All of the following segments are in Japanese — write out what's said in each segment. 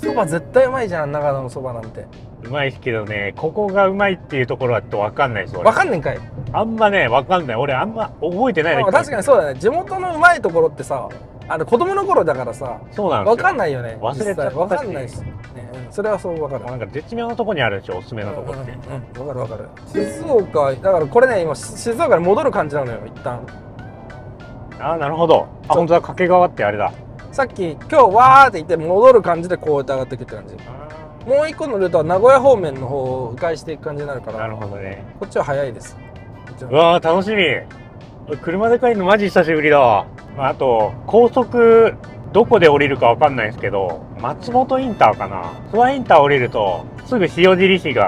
そば絶対うまいじゃん、長野のそばなんて。うまいですけどね、ここがうまいっていうところはちょっと分かんないです。わかんねんかい。あんまね、分かんない。俺あんま覚えてない。確かにそうだね。地元のうまいところってさ、子供の頃だからさ、そうなんですよ。わかんないよね。忘れちゃったしわかんないし、ね、それはそうわかる。なんか絶妙なとこにあるんですよ、おすすめのとこって。わかるわかる。静岡だからこれね、今静岡に戻る感じなのよ、一旦。ああ、なるほど。あ、本当だ、掛川ってあれだ。さっき今日わーって言って戻る感じでこうやって上がってくって感じ。もう一個のルートは名古屋方面の方を迂回していく感じになるから。なるほどね。こっちは早いです。うわー、楽しみ。車で帰るのマジ久しぶりだわ。あと高速どこで降りるかわかんないですけど、松本インターかな、諏訪インター降りるとすぐ塩尻市って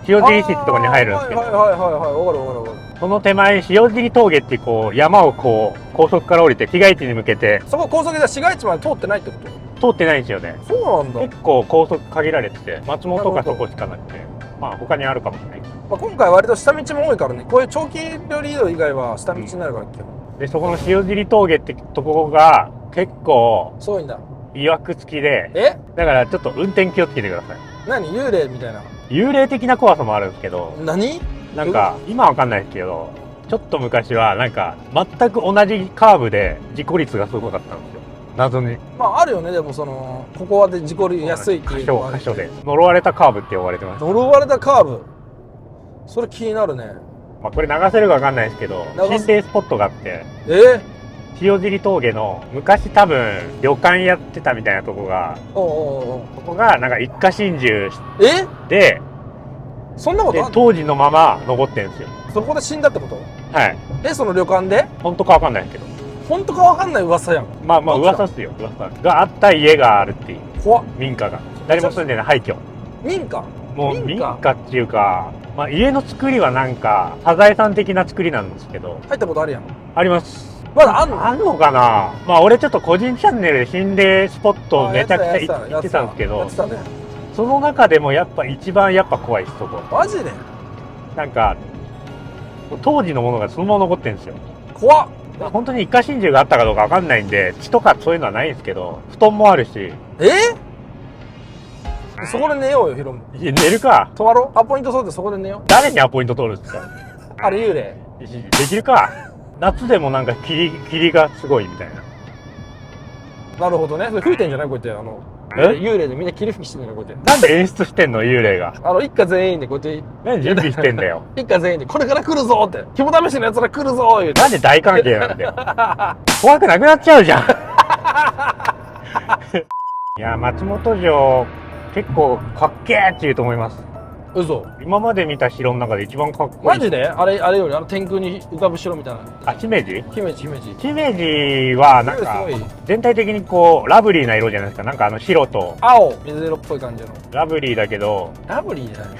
とこに入るんですけど、はいわかるわかる。その手前塩尻峠ってこう山をこう高速から降りて市街地に向けて。そこ高速で市街地まで通ってないってこと？通ってないんですよね。そうなんだ。結構高速限られてて、松本がそこしかなくて、まあ他にあるかもしれない。まあ、今回割と下道も多いからね、こういう長期距離移動以外は下道になるから、基本。でそこの塩尻峠ってとこが結構そういうんだ。曰く付きで、だからちょっと運転気をつけてください。何幽霊みたいな。幽霊的な怖さもあるんですけど、何？なんか今わかんないですけど、ちょっと昔はなんか全く同じカーブで事故率がすごかったんですよ、謎に。まああるよね。でもここはで事故りやすいっていうのは箇所で呪われたカーブって呼ばれてます。呪われたカーブ、それ気になるね。まあこれ流せるかわかんないですけど、心霊スポットがあって、塩尻峠の昔多分旅館やってたみたいなとこが、そこがなんか一家心中で、そんなことあるの？当時のまま残ってるんですよ。そこで死んだってこと？はい。その旅館で？本当かわかんないですけど。本当かわかんない噂やん。まあ噂っすよ、噂があった家があるっていう。怖っ。民家が誰も住んでない廃墟。民家？もう民家っていうか、まあ家の作りはなんかサザエさん的な作りなんですけど。入ったことあるやん。あります。まだあんの？あんのかな。まあ俺ちょっと個人チャンネルで心霊スポットめちゃくちゃ行ってたんですけど、その中でもやっぱ一番怖いです、そこ。マジで？なんか当時のものがそのまま残ってるんですよ。怖っ。本当に一家心中があったかどうかわかんないんで、血とかそういうのはないんですけど、布団もあるし。そこで寝ようよ、ヒロム。いや、寝るか。泊まろう。アポイント取ってそこで寝よう。誰にアポイント取るんですか？あれ幽霊できるか。夏でもなんか霧がすごいみたいな。なるほどね。それ吹いてんじゃない？こうやって幽霊でみんな霧吹きしてんのよ、こうやって。なんで演出してんの、幽霊が。一家全員でこうやって。何準備してんだよ。一家全員でこれから来るぞって、肝試しのやつら来るぞ言うて。なんで大関係なんだよ。怖くなくなっちゃうじゃん。いや、松本城結構かっけーって言うと思います。嘘。今まで見た城の中で一番かっこいい。マジで？あれより天空に浮かぶ城みたいな。あ、姫路はなんか全体的にこうラブリーな色じゃないですか。なんか白と青、水色っぽい感じのラブリーだけど、ラブリーじゃない。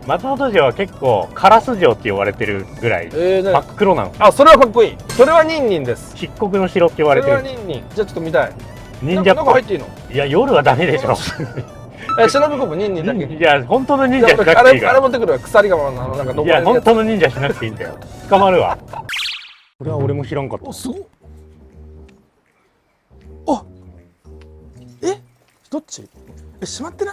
松本城は結構カラス城って呼ばれてるぐらい真っ黒なの。あ、それはかっこいい。それはニンニンです。漆黒の城って言われてる。それはニンニン。じゃあちょっと見たい。忍者っぽい。中入っていいの？いや、夜はダメでしょ。忍ぶこもニンニンだけ。いや、本当の忍者しなくていいから。あれ持ってくるわ。鎖釜のなんかどこで。いや、本当の忍者しなくていいんだよ。捕まるわ。これは俺も知らんかった。お、すごっ。あ、どっち？閉まってな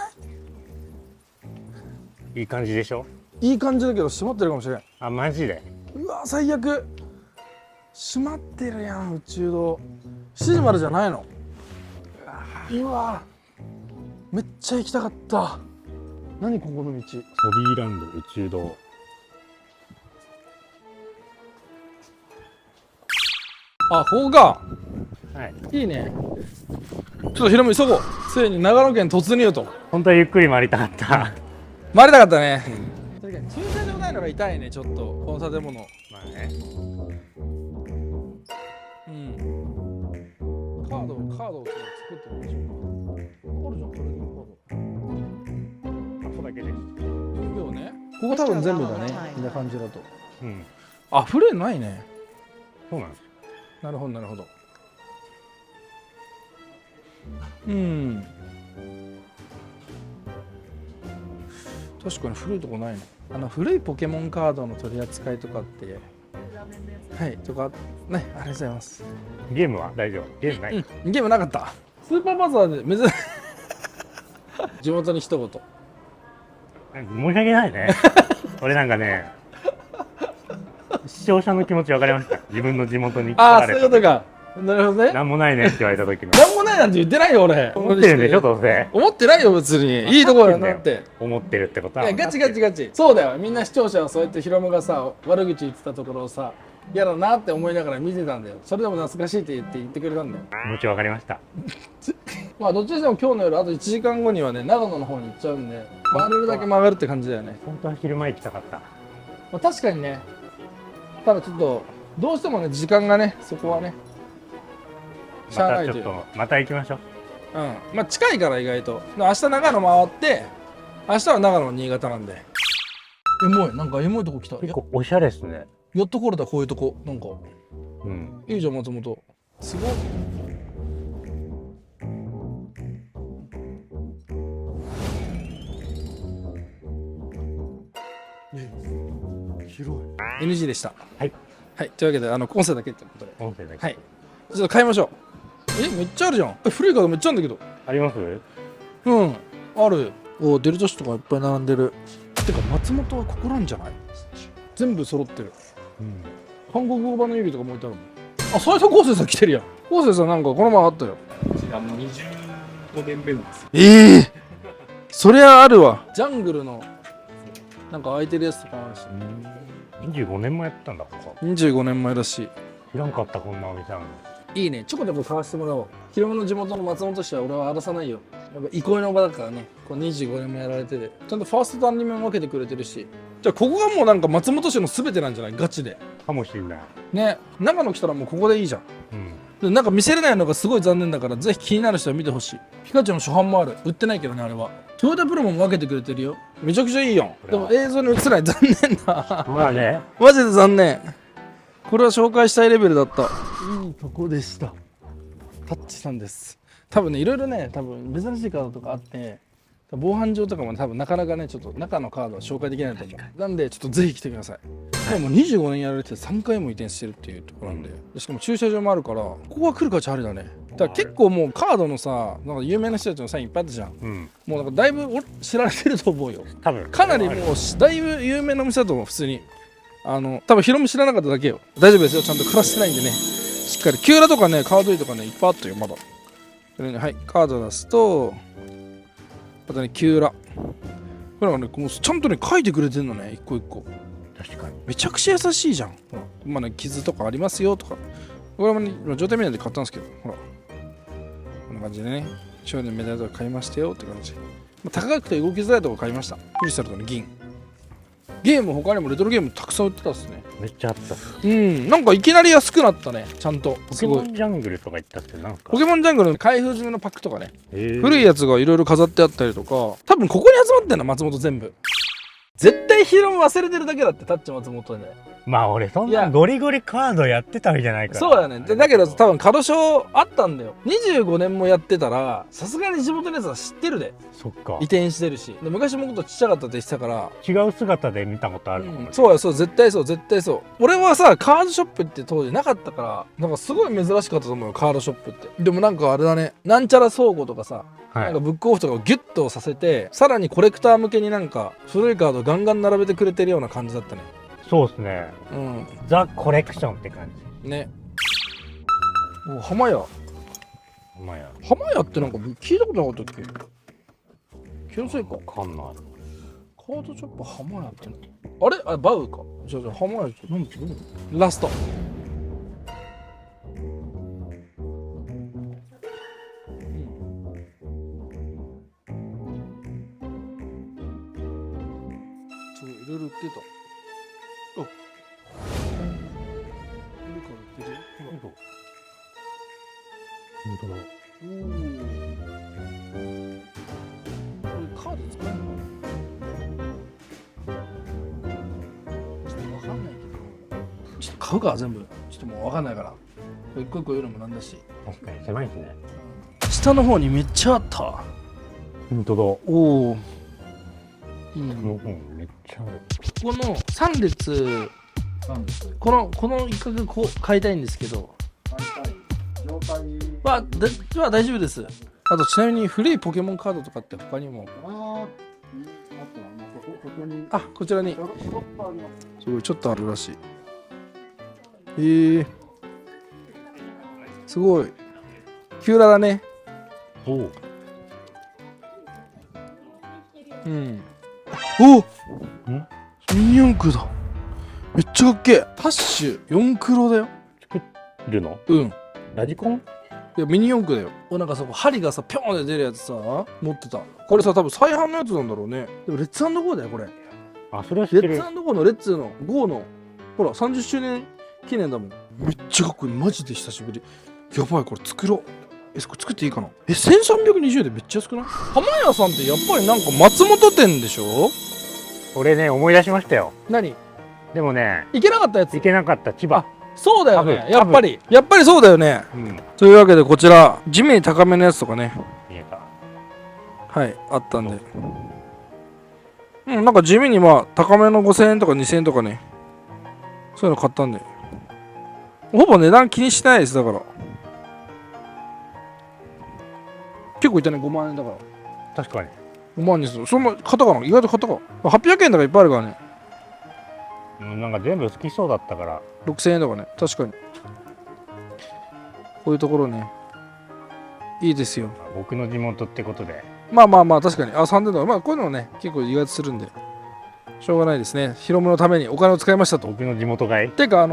い？いい感じでしょ？いい感じだけど閉まってるかもしれん。あ、マジで？うわ、最悪。閉まってるやん、宇宙堂。7時までじゃないの？うわ、めっちゃ行きたかった。何ここの道？ホビーランド宇宙堂。あ、ここか。はい。いいね。ちょっとヒロム急ごう。ついに長野県突入と。本当はゆっくり回りたかった。回りたかったね。確かに駐車場ないのが痛いね、ちょっとこの建物。まあね。うん。カードを作ってるでしょ。あるじゃん、これのカード。あそこだけです。要ね。ここ多分全部だね。みんな感じだと。うん。あ、フレーないね。そうなんですよ。なるほどなるほど。うん。確かに古いとこないの。古いポケモンカードの取り扱いとかって。はいとかね、ありがとうございます。ゲームは大丈夫？ゲームない？ゲームなかった。スーパーバザーで珍しい地元に一言。申し訳ないね。俺なんかね、視聴者の気持ち分かりました。自分の地元に来ああ、られた。そういうことか。なるほどね。なんもないねって言われた時の。なんもないなんて言ってないよ、俺。思ってるんでしょ、どうせ。思ってないよ、別に。いいところやなって。思ってるってことは。いや、ガチガチガチ。そうだよ。みんな視聴者はそうやってヒロムがさ、悪口言ってたところをさ、嫌だなって思いながら見てたんだよ。それでも懐かしいって言ってくれたんだよ。気持ち分かりました。まあ、どっちにしても今日の夜、あと1時間後にはね、長野の方に行っちゃうんで、曲がれるだけ曲がるって感じだよね。本当は昼前行きたかった。まあ、確かにね、ただちょっと、どうしてもね、時間がね、そこはね、しゃあまないという。たちょっと、また行きましょう。うん。まあ、近いから意外と。明日長野回って、明日は長野、新潟なんで。エモい。なんかエモいとこ来た。結構おしゃれですね。やっとこれだ、こういうとこ。なんか、うん。いいじゃん、松本。すごい。広い。NG でした。はい。はい。というわけで、音声だけってことで。音声だけ。はい。ちょっと買いましょう。めっちゃあるじゃん。古いカードめっちゃあるんだけど。あります？うん。ある。おデルタ紙とかいっぱい並んでる。てか、松本はここなんじゃない？全部揃ってる。うん。韓国語版の指とかも置いてあるもん。あ、斉藤康生さん来てるやん。康生さんなんかこの前あったよ。25年目です。ええそりゃあるわ。ジャングルのなんか空いてるやつとかあるし。25年もやったんだ、ここ。 25年前らしい。知らんかった、こんなお店あるの。いいね。ちょこちょこ買わせてもらおう。ヒロムの地元の松本市は俺は荒らさないよ。やっぱ憩いの場だからね。こう25年もやられてて。ちゃんとファーストとアニメも分けてくれてるし。じゃあここがもうなんか松本市の全てなんじゃない？ガチで。かもしれない。ね。長野来たらもうここでいいじゃん。うん。でなんか見せれないのがすごい残念だから、ぜひ気になる人は見てほしい。ピカチュウの初版もある。売ってないけどね、あれは。トヨタプロも分けてくれてるよ。めちゃくちゃいいやん。でも映像に映らない。残念だ。まあね。マジで残念。これは紹介したいレベルだった。いいとこでした。タッチさんです。多分ね、いろいろね、多分珍しいカードとかあって、防犯上とかも、ね、多分なかなかね、ちょっと中のカードは紹介できないと思う。なんで、ちょっとぜひ来てください。でも25年やられて3回も移転してるっていうところなんで、しかも駐車場もあるから、ここは来る価値ありだね。だから結構もうカードのさ、なんか有名な人たちのサインいっぱいあったじゃん。うん。もうなんかだいぶ知られてると思うよ。多分。かなりもうだいぶ有名なお店だと思う、普通に。多分ヒロム知らなかっただけよ。大丈夫ですよ、ちゃんと暮らしてないんでね。しっかりキューラとかね、カードイとかね、いっぱいあったよ、まだ。これね、はい、カード出すと、あとね、キューラ。これなんかね、もうちゃんとね、書いてくれてんのね、一個一個。確かに。めちゃくちゃ優しいじゃん。ほら、まあね、傷とかありますよとか。これもね、状態見ないで買ったんですけど、ほら。こんな感じでね、少年メダルとか買いましたよって感じ。まあ、高くて動きづらいとこ買いました。クリスタルとね、銀。ゲーム他にもレトロゲームたくさん売ってたっすね。めっちゃあった。なんかいきなり安くなったね、ちゃんと。ポケモンジャングルとか行ったってなんか。ポケモンジャングルの開封済みのパックとかね、古古いやつがいろいろ飾ってあったりとか、多分ここに集まってんの、松本全部。絶対ヒロム忘れてるだけだって、タッチ松本でね。まあ俺そんいやなゴリゴリカードやってたわけじゃないから。そうやね。でだけど多分カードショーあったんだよ。25年もやってたら、さすがに地元のやつは知ってるで。そっか移。転してるし。で昔もっとちっちゃかったって言ってたから、違う姿で見たことあるかもね。そうや、そう、絶対そう、絶対そう。俺はさ、カードショップって当時なかったから、なんかすごい珍しかったと思うよ、カードショップって。でもなんかあれだね、なんちゃら倉庫とかさ、はいなんかブックオフとかをギュッとさせて、さらにコレクター向けになんか古いカードガンガン並べてくれてるような感じだったね。そうですね。うん。ザ・コレクションって感じ。ね。お、浜屋。お前や。浜屋ってなんか聞いたことなかったっけ？気のせいか。わかんない。カードショップ浜屋ってあれあ、バウか。じゃあ浜屋って何違うの？ラスト。いろいろ売ってた。あ、いるから売ってる。本当だ。おお。これカード使えるの？ちょっとわかんないけど。ちょっと買うか全部。ちょっともうわかんないから。一個一個言うのもなんだし。確かに狭いですね。下の方にめっちゃあった。本当だ。おお。いいね。この本めっちゃある。この3列、この一角こう買いたいんですけど、は大丈夫です。あとちなみに古いポケモンカードとかって他にも、あ、こちらにすごいちょっとあるらしい。すごいキューラだね。おお。うん。おミニ四駆だ。めっちゃかっけえ。パッシュ4クロだよ。作るの？うん。ラジコン？いやミニ四駆だよ。なんかさ、針がさピョーンで出るやつさ持ってた。これさ多分再販のやつなんだろうね。でもレッツ&ゴーだよこれ。あ、それは知ってる。レッツ&ゴーのレッツのゴーのほら30周年記念だもん。めっちゃかっこいい。マジで久しぶり。やばい、これ作ろう。これ作っていいかな。1320円でめっちゃ安くない？浜屋さんってやっぱりなんか松本店でしょ？俺ね、思い出しましたよ。何？でもね、行けなかったやつ。行けなかった千葉。そうだよね。多分やっぱりそうだよね。うん。というわけでこちら地面に高めのやつとかね、見えた。はいあったんで、なんか地味にまあ高めの5000円とか2000円とかね、そういうの買ったんで、ほぼ値段気にしてないです。だから結構いったね。5万円だから。確かに。5万にする。そんな買ったかな。意外と買ったか。800円とかいっぱいあるからね。なんか全部好きそうだったから。6000円とかね。確かにこういうところねいいですよ。僕の地元ってことで。まあ確かに。3000とかまあこういうのもね結構意外とするんでしょうがないですね。ヒロムのためにお金を使いましたと。僕の地元がい。てかシ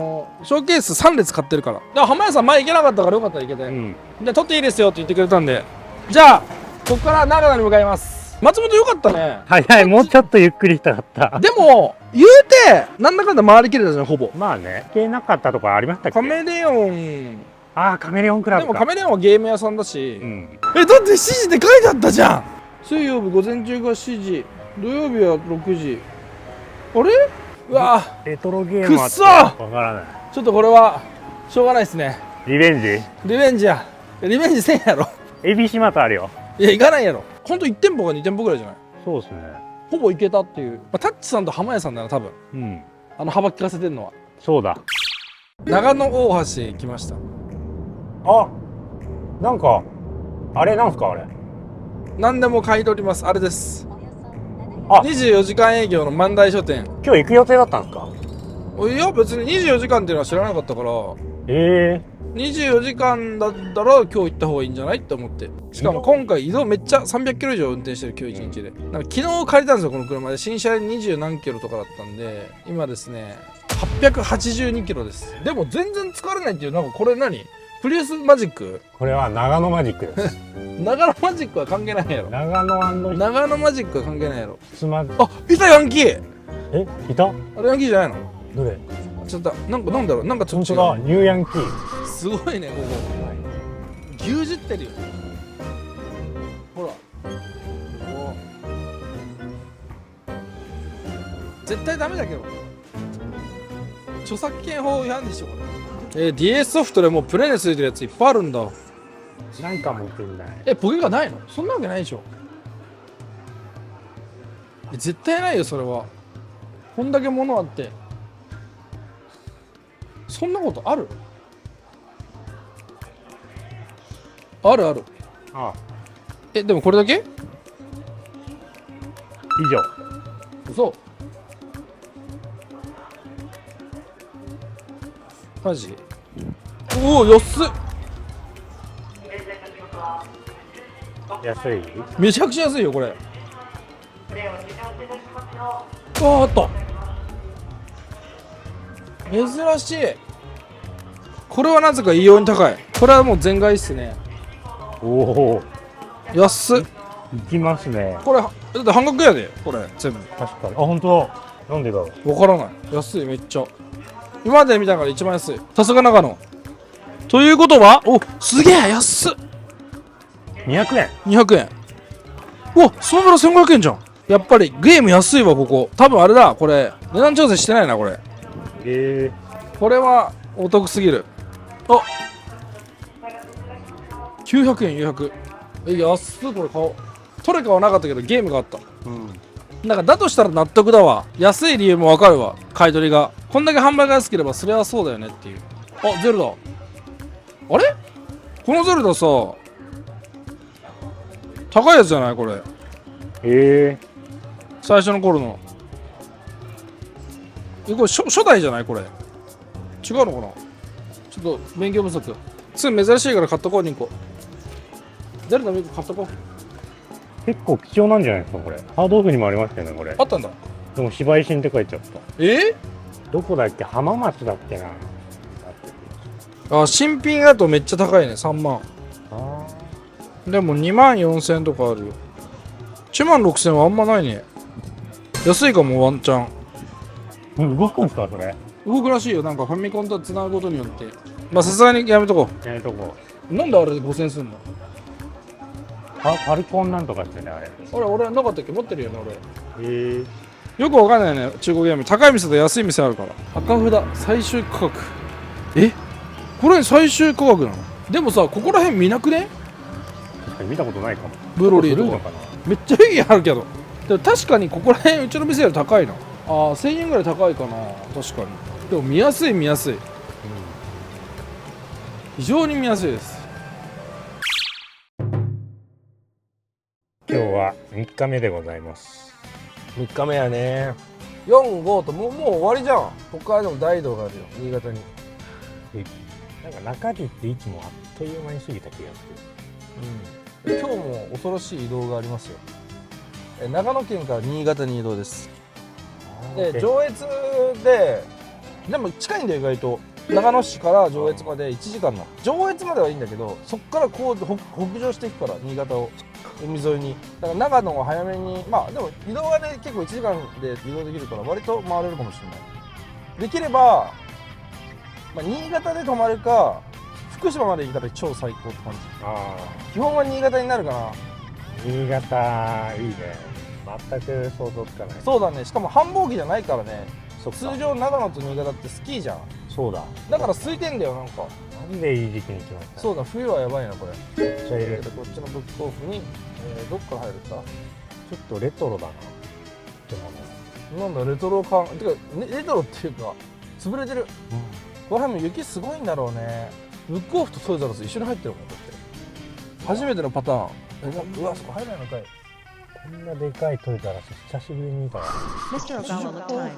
ョーケース3列買ってるから。だから浜屋さん前行けなかったからよかったら行けて、うん。で取っていいですよって言ってくれたんで、じゃあここから長野に向かいます。松本よかったね。早い、もうちょっとゆっくりしたかった。でも言うてなんだかんだ回りきれたじゃんほぼ。まあね、行けなかったところありましたっけ？カメレオン。ああ、カメレオンクラブか。でもカメレオンはゲーム屋さんだし、うん。だって7時って書いてあったじゃん。水曜日午前中が7時、土曜日は6時。あれ？うわレトロゲームはくっそわからない。ちょっとこれはしょうがないですね。リベンジ？リベンジや。リベンジせんやろ。エビシマとあるよ。いや行かないやろ。ほんと1店舗か2店舗ぐらいじゃない？そうですね。ほぼ行けたっていう、タッチさんと浜屋さんなら多分うん。幅利かせてんのは。そうだ。長野大橋へ来ました。あ、なんかあれなんすかあれ。何でも買い取ります。あれです。あ、24時間営業の万代書店。今日行く予定だったんですか？いや別に24時間っていうのは知らなかったから、え24時間だったら今日行った方がいいんじゃないって思って。しかも今回移動めっちゃ300キロ以上運転してる今日1日で。なんか昨日借りたんですよこの車で。新車で20何キロとかだったんで、今ですね882キロです。でも全然疲れないっていう。なんかこれ何？プリウスマジック？これは長野マジックです。長野マジックは関係ないやろ。長野長野マジックは関係ないやろ。つま。あ、いたヤンキー。え、いた？あれヤンキーじゃないの？どれ？ちょっとなんだろう、なんかちょっと違う。本当だ、ニューヤンキー。すごいねここ。牛耳ってるよ。ほら。絶対ダメだけど。著作権法違反でしょこれ。DS ソフトでもうプレイについてるやついっぱいあるんだ。なんか持ってんない。ポケがないの？そんなわけないでしょ。絶対ないよそれは。こんだけ物あってそんなことある？ある。ああ、でもこれだけ？以上。嘘。マジ？おお安っ。安い？めちゃくちゃ安いよこれ。あった珍しい。これはなぜか異様に高い。これはもう全買いっすね。おお、安っ。いきますね。これだって半額やでこれ全部。確かに。あ、本当だ。なんでだろう。わからない。安いめっちゃ。今まで見たから一番安い。さすが長野。ということは、おすげえ安っ。200円。200円。うわそのぐらい1500円じゃん。やっぱりゲーム安いわここ。多分あれだこれ値段調整してないなこれ。これはお得すぎる。あ900円900。安っ。これ買おう。トレカはなかったけどゲームがあった。うん。なんかだとしたら納得だわ。安い理由もわかるわ。買い取りがこんだけ販売が安ければそれはそうだよねっていう。あゼルダ。あれこのゼルダさ高いやつじゃないこれ。え最初の頃の。これ初代じゃないこれ。違うのかな。ちょっと勉強不足。すぐ珍しいから買っとこう2個。ゼルダの2個買っとこう。結構貴重なんじゃないですかこれ。ハードオフにもありましたよねこれ。あったんだ。でも芝居新って書いちゃった。どこだっけ、浜松だっけな。あ、新品だとめっちゃ高いね。3万。あでも2万4000とかあるよ。1万6000はあんまないね。安いかもワンチャン。ー、動くんすかそれ。動くらしいよ。なんかファミコンとつなぐことによって。まあさすがにやめとこやめとこう。なんであれで5000すんの。う。ファルコンなんとかってねあれ。俺なかったっけ。持ってるよね俺。ー、よくわかんないよね中古ゲーム。高い店と安い店あるから。赤札最終価格。え、これ最終価格なの。でもさここら辺見なくね。確かに見たことないかも。ブロリーとか古いのかな。めっちゃフィギュアあるけど。でも確かにここら辺うちの店より高いな。ああ1000円ぐらい高いかな。確かに。でも見やすい見やすい。非常に見やすいです。今日は3日目でございます。3日目やね。4、5ともう終わりじゃん。ここからでも大移動があるよ新潟に。なんか中日っていつもあっという間に過ぎた気がす今日も恐ろしい移動がありますよ。長野県から新潟に移動です。る。で上越でも近いんだよ意外と。長野市から上越まで1時間なの。上越まではいいんだけどそっからこう北上していくから新潟を海沿いに。だから長野は早めにまあでも移動はね結構1時間で移動できるから割と回れるかもしれない。できれば、まあ、新潟で泊まるか福島まで行ったら超最高って感じ。あ基本は新潟になるかな。あ、新潟いいね。全く想像つかない。そうだね。しかも繁忙期じゃないからね。そっか通常長野と新潟ってスキーじゃん。そうだ。だから空いてんだよなんか。なんでいい時期に来ました。そうだ冬はやばいなこれ。めっちゃいる。こっちのブックオフに、どっから入るか。ちょっとレトロだな。でもなんだレトロ感てか、ね、レトロっていうか潰れてる。ね。この辺も雪すごいんだろうね。ブックオフとトイザらス一緒に入ってるもんだって初めてのパターン。うわそこ入らないのかい。こんなでかいトイザらス久しぶりに見たわ。 Mr. Obama, time.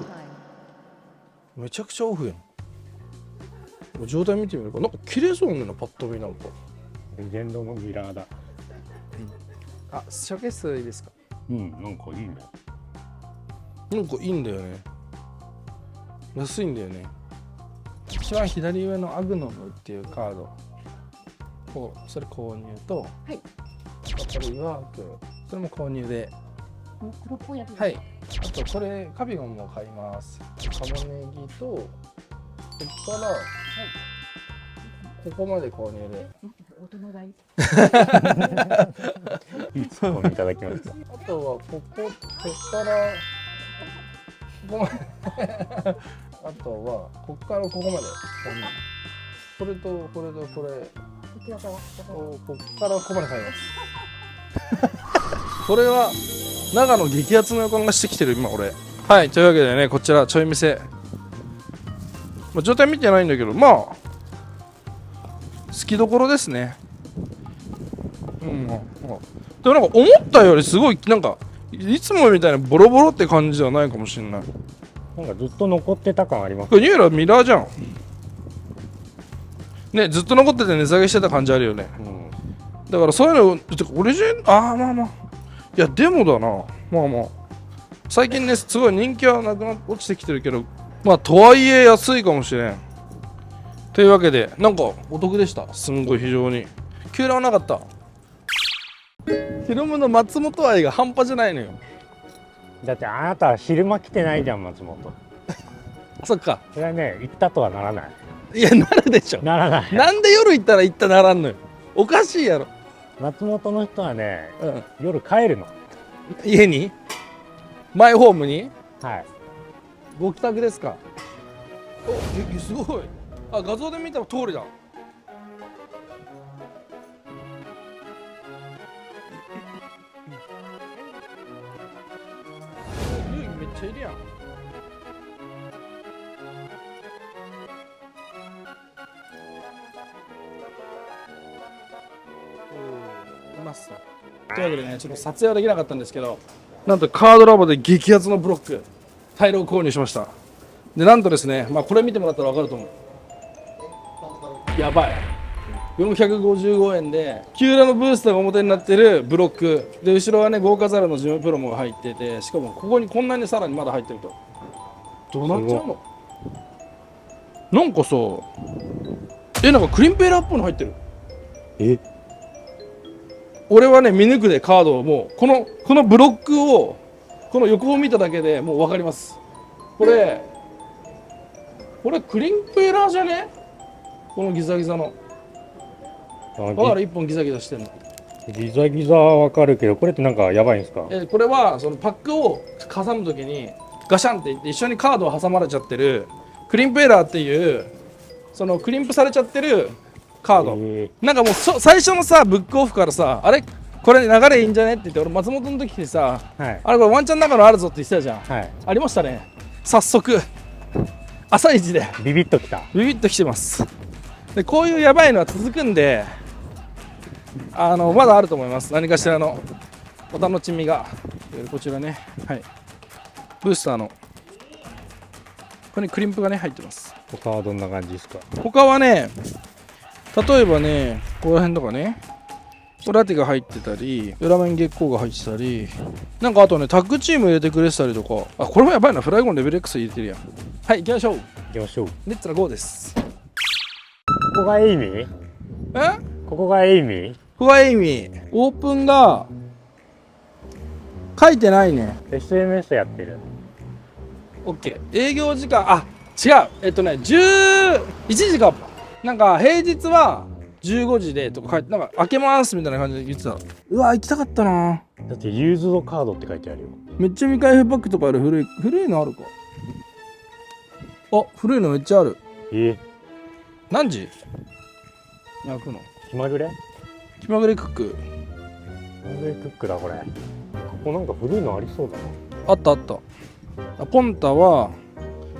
めちゃくちゃオフやん。状態見てみるか。なんか綺麗そうなのパッと見なんか。レジェンドのミラーだ。あショーケースいいですか。なんかいいね。なんかいいんだよね。安いんだよね。一番左上のアグノムっていうカードをそれ購入と、はい。バトルワークそれも購入で、黒っぽいやつ。はい。あとこれカビゴンも買います。カモネギとこっから、ここまで購入で。大人買い。いいツッコミいただきました。あとはこからここまであとはこっからここまで購入。これとこれとこれこちらから。こっからここまで買いますこれは長野激アツの予感がしてきてる今俺。はいというわけでねこちらちょい店、状態見てないんだけどまあ好きどころですね。でもなんか思ったよりすごいなんかいつもみたいなボロボロって感じではないかもしれない。なんかずっと残ってた感ありますこれニューラミラーじゃんね。ずっと残ってて値下げしてた感じあるよね。だからそういうのオリジナルまあまあいやでもだなまあまあ最近ねすごい人気はなくな落ちてきてるけどまあとはいえ安いかもしれん。というわけでなんかお得でした。すんごい非常に給料はなかった。ヒロムの松本愛が半端じゃないのよ。だってあなたは昼間来てないじゃん松本。そっか。それはね行ったとはならない。いやなるでしょ。ならない。なんで夜行ったら行ったならんのよ。おかしいやろ。松本の人はねうん夜帰るの。家にマイホームにはい。ご帰宅ですか。おすごい。あ画像で見たら通りだ。遊戯めっちゃいるやん。おおいますね。というわけでね、ちょっと撮影はできなかったんですけど、なんとカードラボで激アツのブロック大量購入しました。でなんとですね、まあこれ見てもらったら分かると思う。やばい、455円でキューラのブースターが表になってるブロックで、後ろはね豪華ザラのジムプロも入ってて、しかもここにこんなにさらにまだ入ってると、どうなっちゃうの。なんかさ、なんかクリンペーラーっぽいの入ってる。え、俺はね見抜くでカードを、もうこのブロックをこの横を見ただけでもう分かります。これクリンペーラーじゃね、このギザギザのわかる、1本ギザギザしてんの。ギザギザはわかるけど、これってなんかやばいんですか？これはそのパックを挟むときにガシャンっていって一緒にカードを挟まれちゃってるクリンペーラーっていう、そのクリンプされちゃってるカード、なんかもう最初のさブックオフからさ、あれこれ流れいいんじゃねって言って、俺松本の時にさ、はい、あれこれワンチャン中のあるぞって言ってたじゃん、はい、ありましたね。早速朝一でビビッときた。ビビッときてます。でこういうやばいのは続くんで、まだあると思います。何かしらのお楽しみが。こちらね、はい、ブースターのここにクリンプがね入ってます。他はどんな感じですか？他はね、例えばね、ここら辺とかね、ラテが入ってたり、裏面月光が入ってたり、なんかあとね、タッグチーム入れてくれてたりとか、あ、これもやばいな、フライゴンレベル X 入れてるやん。はい、行きましょう。行きましょう。レッツラゴーです。ここがエイミー？ここがエイミー？ここがエイミー。オープンが書いてないね。 SNS やってる。 OK。営業時間、あ、違う、11時か。なんか平日は15時でとか書いて、なんか開けますみたいな感じで言ってた。うわ、行きたかったな。だってユーズドカードって書いてあるよ。めっちゃ未開封パックとかある。古いのあるか。あ、古いのめっちゃある。何時焼くの？気まぐれ？気まぐれクック。気まぐれクックだこれ。ここなんか古いのありそうだな。あったあった。あ、ポンタは、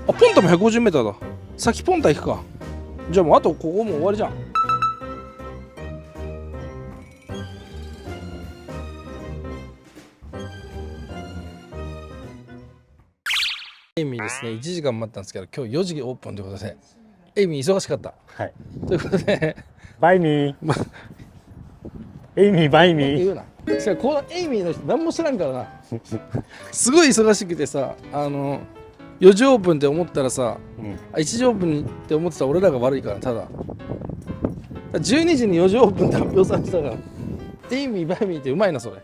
あ、ポンタも 150m だ。先ポンタ行くか。じゃあもうあとここもう終わりじゃん。エイミーですね、1時間待ったんですけど、今日4時オープンということで、エイミー忙しかった。はい。ということで、バイミー。エイミーバイミー。言うな。しかもこのエイミーの人何も知らんからな。すごい忙しくてさ、4時オープンって思ったらさ、1時オープンって思ってた俺らが悪いから、ただ12時に4時オープンって発表されてたから。エイミーバイミーってうまいなそれ。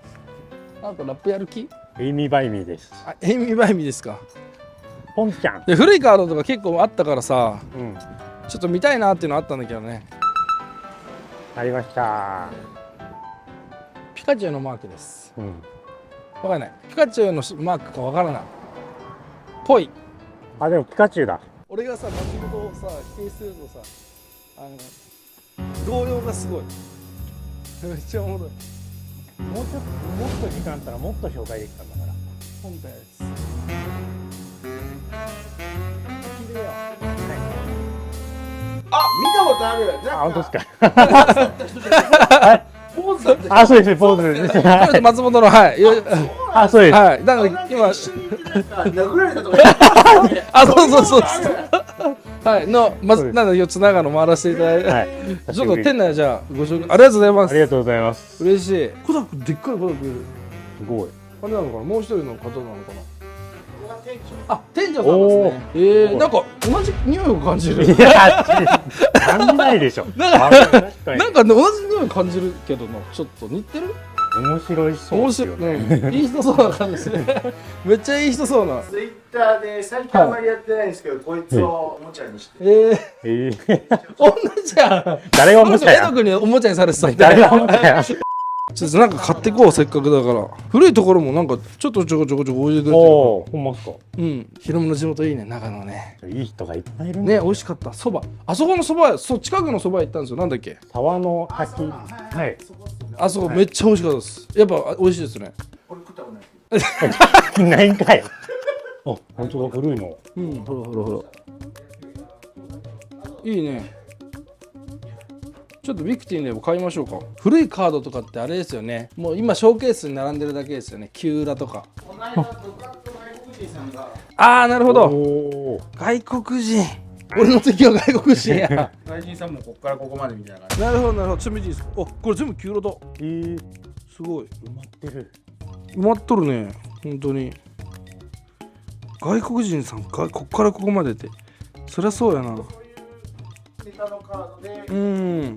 なんかラップやる気？エイミーバイミーです。あ、エイミーバイミーですか。ポンちゃん。で古いカードとか結構あったからさ、うん。ちょっと見たいなっていうのあったんだけどね。ありました。ピカチュウのマークです。うん。わかんない。ピカチュウのマークかわからない。ぽい。あ、でもピカチュウだ。俺がさ、松本をさ、否定するとさ、動揺がすごい。めっちゃおもろい。もっと時間あったらもっと紹介できたんだから。本体です。あ、見たことある。あ、本当ですか。ポーズだってあ、そうです、ポーズです。松本の、はい。あ、そうです。はい。なので、今、殴られたとか。あ、そう。はい。まず、なんで、4つ長野回らせていただいて。はい。ちょっと店内じゃあ、ご紹介。ありがとうございます。ありがとうございます。嬉しい。コダク、でっかいコダク。すごい。あれなのかな、もう一人の方なのかな。あ、店長さんですね。なんか同じ匂いを感じる。いや、感じないでしょ。なんか同じ匂い感じるけどな、ちょっと似てる。面白いそうですよね。いい人そうな感じで。めっちゃいい人そうな。ツイッターで最近あんまりやってないんですけど、こいつをおもちゃにして。同じやん。誰がおもちゃや。絵の具におもちゃにされてた。誰がおもちゃや。ちょっとなんか買ってこう、せっかくだから。古いところもなんかちょっとちょこちょこ置いてくれてる。おお、ほんまっすか。うん。ヒロムの地元いいね、長野ね。いい人がいっぱいいるね、美味しかった。そば。あそこのそば、近くのそば屋行ったんですよ。なんだっけ。沢の滝。はい。あそこめっちゃ美味しかったです。やっぱ美味しいですね。俺食ったことない。ないんかい。あ、本当だ、古いの。うん、ほら。いいね。ちょっとビクティンでも買いましょうか。古いカードとかってあれですよね。もう今ショーケースに並んでるだけですよね。キューラとか。この間、ドカッと外国人さんが、ああ、なるほど。おー外国人。俺の敵は外国人や。外人さんもここからここまでみたいな感じ。なるほど、なるほど。ちょっと見ていいですか。お、これ全部キューラだ。すごい。埋まってる。埋まっとるね。本当に。外国人さんか、こっからここまでって。そりゃそうやな。そういうネタのカードでうん。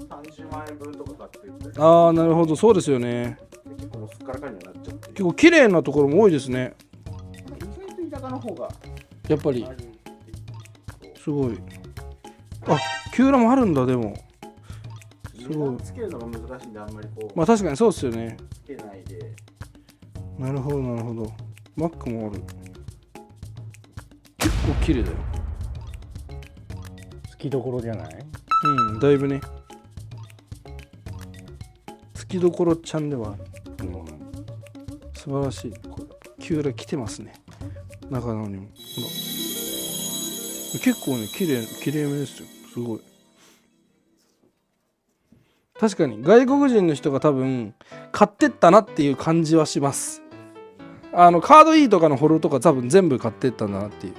30万円分とか買ってて、ああ、なるほど。そうですよね。結構もうすっからかんになっちゃって。結構綺麗なところも多いですね。意外と田舎の方がやっぱりあ。りすごい。あ、キューラもあるんだ、でも。すごい値段つけるのが難しいんで、あんまりこう、まあ確かにそうですよね。つけないで。なるほど、なるほど。マックもある。結構綺麗だよ。好きどころじゃない？うん、だいぶね。好きどころちゃんではある。素晴らしい。これキューラ来てますね。中野にも。ほら。結構ね、綺麗めですよ。すごい。確かに外国人の人が多分買ってったなっていう感じはします。カード E とかのホロとか多分全部買ってったんだなっていう。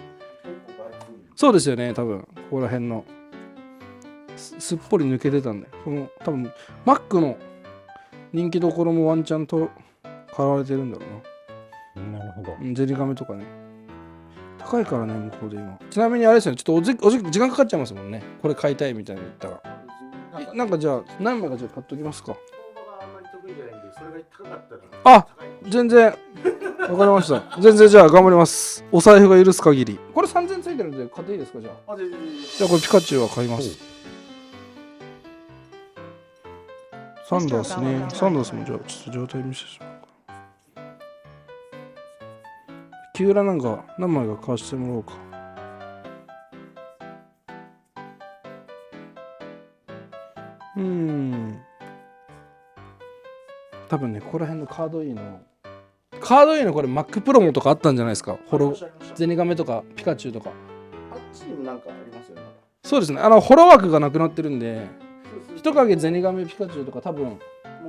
そうですよね、多分ここら辺のすっぽり抜けてたんで、この多分マックの人気どころもワンチャンと買われてるんだろうな。なるほど。ゼニガメとかね。高いからね、向こうで今。ちなみにあれですよね、ちょっと時間かかっちゃいますもんね。これ買いたいみたいなの言ったら。なんかじゃあ、何枚かじゃあ買っときますか。あんまり得意じゃないんで、それが高かったら。あ、全然。わかりました。全然じゃあ頑張ります。お財布が許す限り。これ3000ついてるんで買っていいですか、じゃあ。あ、で、じゃあこれピカチュウは買います。サンダースね。サンダースもじゃあちょっと状態見せてしまうか。キューラなんか何枚か買わせてもらおうか。多分ね、ここら辺のカード E のこれ Mac プロモとかあったんじゃないですか。ゼニガメとかピカチュウとか。あっちにもなんかありますよね。そうですね。ホロ枠がなくなってるんで、人影ゼニガメピカチュウとか多分持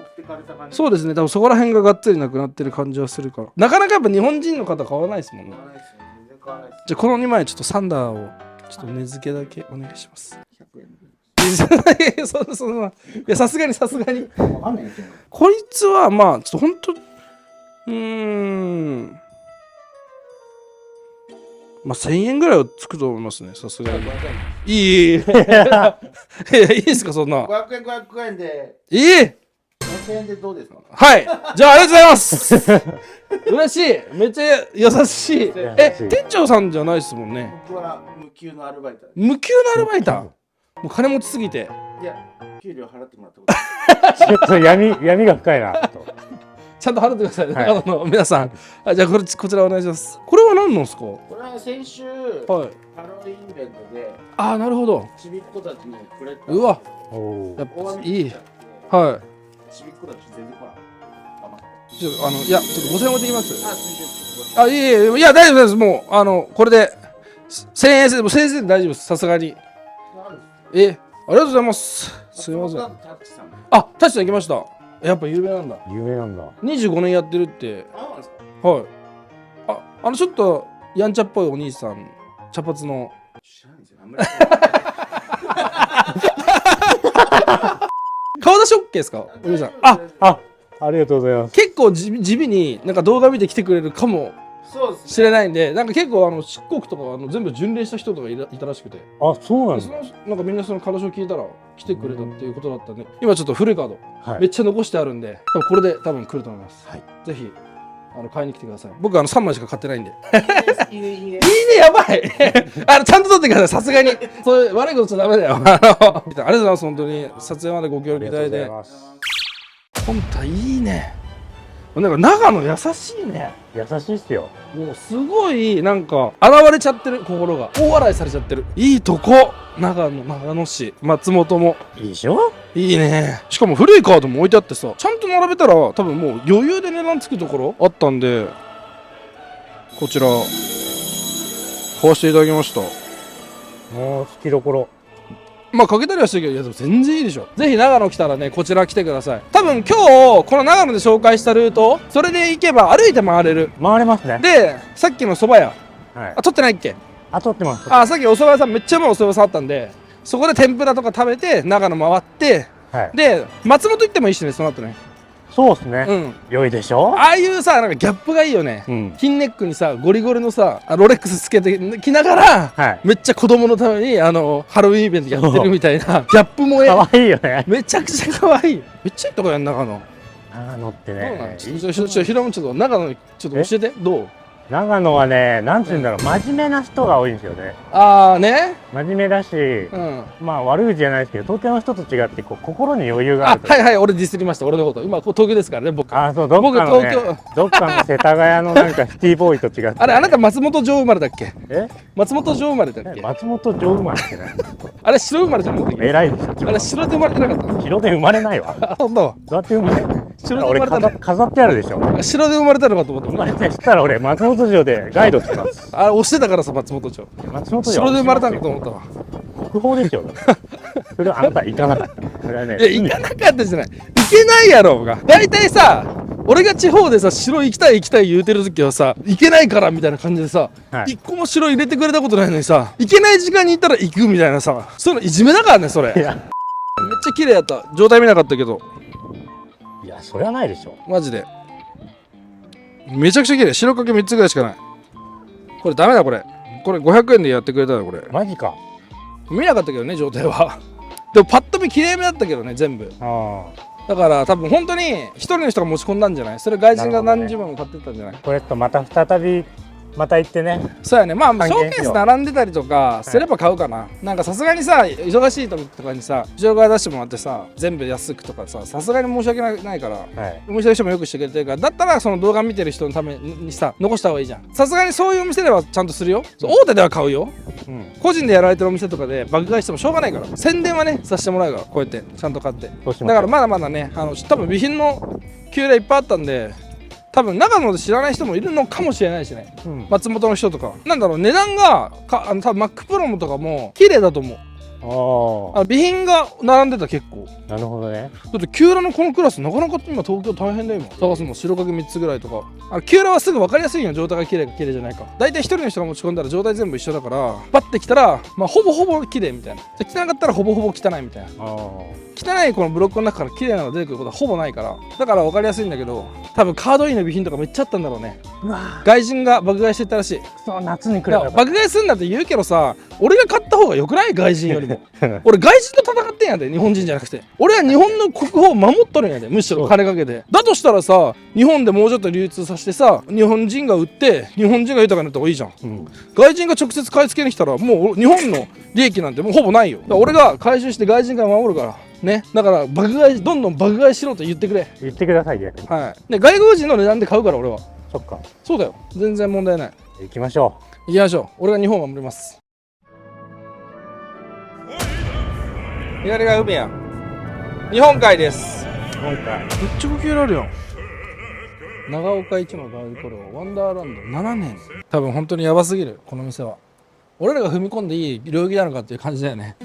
ってかれた感じ。そうですね。多分そこら辺ががっつりなくなってる感じはするから。なかなかやっぱ日本人の方買わないですもんね。買わないですよね。全然買わないです。じゃあこの2枚ちょっとサンダーをちょっと値付けだけお願いします。100円。そんな、いやさすがに。わかんないですよね。こいつはまあちょっとほんとまあ1000円ぐらいはつくと思いますね。さすがに。いいいですかそんな。 500円でいい4000円でどうですか？はい。じゃあありがとうございます嬉しい。めっちゃ優しい。店長さんじゃないですもんね。僕は無給のアルバイト。無給のアルバイター。もう金持ちすぎて。いや、給料払ってもらったことちょっと闇が深いなと。ちゃんと払ってくださいね。はい皆さん。じゃあこちらお願いします。これは何なんですか？これは先週、はい。ハロウィンイベントで、ああ、なるほど。ちびっ子たちにくれた。うわ、おやっぱ大雨いい。降っちゃってはちびっ子たち全然来ない。い。いや、ちょっと5000円置いてきます。あ、すいません。あ、いや、大丈夫です。もう、これで、1000円で、もう1000円で大丈夫です。さすがに。ありがとうございます。すみません。タッチさん。あ、タッチさん行きました。やっぱ有名なんだ。有名なんだ。 25年やってるって。あ、なんですか？はい。ちょっと、やんちゃっぽいお兄さん、茶髪の。知らないんですよ。あんまり。顔出し OK ですかお兄さん。ありがとうございます。結構地味になんか動画見て来てくれるかもそうですね。しれないんで、なんか結構漆黒とか全部巡礼した人とかいたらしくて、あ、そうなんだ。なんかみんなその彼女聞いたら来てくれたっていうことだったんで、今ちょっと古いカード、はいめっちゃ残してあるんで、多分これで多分来ると思います。はい。ぜひ買いに来てください。僕3枚しか買ってないんで。いいね、いいね。いいね、やばいちゃんと撮ってください、さすがに。そういう悪いことしちゃダメだよ。ありがとうございます、本当に。撮影までご協あり力いただいて。がとうございます。本当いいね。なんか長野優しいね。優しいっすよ。もうすごいなんか現れちゃってる、心が大笑いされちゃってる。いいとこ。長野市松本もいいでしょ？いいね。しかも古いカードも置いてあってさ、ちゃんと並べたら多分もう余裕で値段つくところあったんで、こちら買わせていただきました。もう好きどころ。まあかけたりはしてるけど、いやでも全然いいでしょ。ぜひ長野来たらね、こちら来てください。多分今日この長野で紹介したルート、それで行けば歩いて回れる。回れますね。でさっきの蕎麦屋、はい。あ、取ってないっけ。あ、撮ってます。あ、さっきお蕎麦屋さんめっちゃうまいお蕎麦屋さんあったんで、そこで天ぷらとか食べて長野回って、はい。で松本行ってもいいしね、その後ね。そうですね。うん、良いでしょ。ああいうさ、なんかギャップがいいよね。うん。金ネックにさ、ゴリゴリのさ、ロレックスつけてきながら、はい。めっちゃ子供のためにハロウィンイベントやってるみたいなギャップ萌え。可愛いよね。めちゃくちゃ可愛い。めっちゃいいとこやん、長野。長野ってどうなんね。ヒロムちょっと長野にちょっと教えて。どう？長野はね、なんて言うんだろう、真面目な人が多いんですよね。ああね。真面目だし、うん。まあ悪口じゃないですけど、東京の人と違ってこう心に余裕がああ、ると。はいはい、俺ディスりました、俺のこと。今こう東京ですからね、僕。あ、そう、どっかのね僕東、どっかの世田谷のなんかシティボーイと違って。あれ、あなた松本城生まれだっけ？え松本城生まれだっけ？松本城生まれってね。あれ、城生まれじゃなかったっけ？偉いでしょ。あれ、城で生まれてなかったの？城で生まれないわ。あ、ほんと。どうやって生まれ城で生俺まれたの？飾ってあるでしょ。城で生まれたのかと思った。生まれてしたら俺、松本城でガイドします。あれ、押してたからさ、松本城。松本城。城で生まれたのかと思ったわ。国宝ですよ。それはあなた行かなかった。それはね、いや、行かなかったじゃない。行けないやろうが。大体さ、俺が地方でさ、城行きたい行きたい言うてる時はさ、行けないからみたいな感じでさ、はい一個も城入れてくれたことないのにさ、行けない時間に行ったら行くみたいなさ、そういうのいじめだからね、それ。めっいや、ちゃ綺麗やった。状態見なかったけど、いや、それはないでしょ。マジで。めちゃくちゃ綺麗。白かけ3つぐらいしかない。これダメだ、これ。これ500円でやってくれたよ、これ。マジか。見なかったけどね、状態は。でもパッと見綺麗めだったけどね、全部。あだから多分本当に一人の人が持ち込んだんじゃない？それ外人が何十万も買ってったんじゃない？あ。これとまた再び、また行ってね。そうやね。まあショ還元しようーケース並んでたりとかすれば買うかな。なんかさすがにさ、忙しい時とかにさ、後ろ側出してもらってさ、全部安くとかさ、さすがに申し訳ないから。はい。お店の人もよくしてくれてるから、だったらその動画見てる人のためにさ、残した方がいいじゃん。さすがにそういうお店ではちゃんとするよ。そう大手では買うよ。うん。個人でやられてるお店とかで爆買いしてもしょうがないから。宣伝はね、させてもらうから、こうやってちゃんと買って。そうします。だからまだまだね、多分備品の旧例いっぱいあったんで、多分長野で知らない人もいるのかもしれないしね。うん。松本の人とか。なんだろう、値段が多分 Mac Pro もとかも綺麗だと思う。あ備品が並んでた結構。あ、なるほどね。だってキューラのこのクラスなかなか今東京大変だよ今。探すの白影3つぐらいとか。キューラはすぐ分かりやすいよ、状態が綺麗か綺麗じゃないか。大体一人の人が持ち込んだら状態全部一緒だから、パッてきたら、まあほぼほぼ綺麗みたいな。で汚かったらほぼほぼ汚いみたいな。あ汚いこのブロックの中から綺麗なのが出てくることはほぼないから、だから分かりやすいんだけど、多分カードインの備品とかめっちゃあったんだろうね。あ。うわ外人が爆買いしてったらしい。そう、夏に来だから爆買いするんだって言うけどさ、俺が買った方が良くない？外人よりも。俺外人と戦ってんやで、日本人じゃなくて。俺は日本の国宝を守っとるんやで、むしろ金かけて。だとしたらさ、日本でもうちょっと流通させてさ、日本人が売って日本人が豊かになった方がいいじゃん。うん。外人が直接買い付けに来たらもう日本の利益なんてもうほぼないよ。だから俺が回収して外人から守るからね。だから爆買い、どんどん爆買いしろと言ってくれ。言ってください、逆に。はい。で外国人の値段で買うから俺は。そっか。そうだよ、全然問題ない。行きましょ行きましょう。俺が日本を守ります。左が海や。日本海です。う。今回。めっちゃ高級あるやん。長岡一のバイコロワンダーランド7年。多分本当にヤバすぎるこの店は。俺らが踏み込んでいい領域なのかっていう感じだよね。